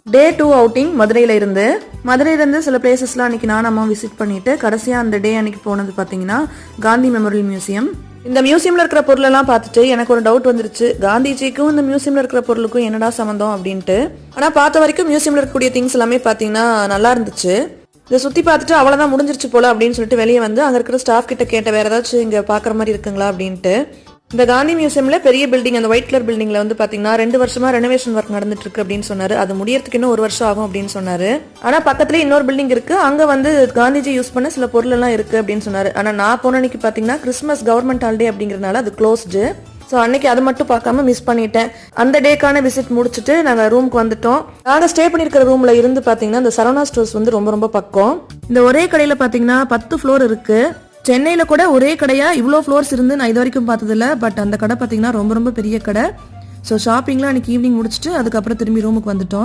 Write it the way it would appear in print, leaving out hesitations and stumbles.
டே 2 outing மதுரையிலேருந்து சில பிளேசஸ்லாம் அன்றைக்கி நான் அம்மா விசிட் பண்ணிவிட்டு கடைசியாக அந்த டே அன்றைக்கி போனது பார்த்தீங்கன்னா காந்தி மெமோரியல் மியூசியம். இந்த மியூசியமில் இருக்கிற பொருளெல்லாம் பார்த்துட்டு எனக்கு ஒரு டவுட் வந்துருச்சு, காந்திஜிக்கும் இந்த மியூசியமில் இருக்கிற பொருளுக்கும் என்னடா சம்மந்தம் அப்படின்ட்டு. ஆனால் பார்த்த வரைக்கும் மியூசியமில் இருக்கக்கூடிய திங்ஸ் எல்லாமே பார்த்தீங்கன்னா நல்லா இருந்துச்சு. இதை சுற்றி பார்த்துட்டு அவ்வளோதான் முடிஞ்சிருச்சு போல அப்படின்னு சொல்லிட்டு வெளியே வந்து அங்கே இருக்கிற ஸ்டாஃப் கிட்ட கேட்ட வேறு ஏதாச்சும் இங்கே பார்க்குற மாதிரி இருக்குங்களா அப்படின்ட்டு. இந்த காந்தி மியூசியம்ல பெரிய பில்டிங், அந்த ஒயிட் கலர் பில்டிங்ல வந்து பாத்தீங்கன்னா 2 வருஷமா ரெனோவேஷன் ஒர்க் நடந்துட்டு இருக்கு அப்படின்னு சொன்னாரு. அது முடியறதுக்கு இன்னும் 1 வருஷம் ஆகும் அப்படின்னு சொன்னாரு. ஆனா பக்கத்துல இன்னொரு பில்டிங் இருக்கு, அங்க வந்து காந்திஜி யூஸ் பண்ண சில பொருள் எல்லாம் இருக்கு அப்படின்னு சொன்னாரு. ஆனா நான் போன அன்னைக்கு பாத்தீங்கன்னா கிறிஸ்மஸ் கவர்மெண்ட் ஹாலிடே அப்படிங்கறதுனால அது க்ளோஸ்டு. ஸோ அன்னைக்கு அதை மட்டும் பார்க்காம மிஸ் பண்ணிட்டேன். அந்த டேக்கான விசிட் முடிச்சுட்டு நாங்கள் ரூமுக்கு வந்துட்டோம். நாங்கள் ஸ்டே பண்ணியிருக்கிற ரூம்ல இருந்து பார்த்தீங்கன்னா இந்த சரவணா ஸ்டோர்ஸ் வந்து ரொம்ப ரொம்ப பக்கம். இந்த ஒரே கடையில் பார்த்தீங்கன்னா 10 ஃப்ளோர் இருக்கு. சென்னையில் கூட ஒரே கடையாக இவ்வளோ ஃப்ளோர்ஸ் இருந்து நான் இது வரைக்கும் பார்த்ததில்ல. பட் அந்த கடை பார்த்தீங்கன்னா ரொம்ப ரொம்ப பெரிய கடை. ஸோ ஷாப்பிங்லாம் அன்றைக்கி ஈவினிங் முடிச்சுட்டு அதுக்கப்புறம் திரும்பி ரூமுக்கு வந்துட்டோம்.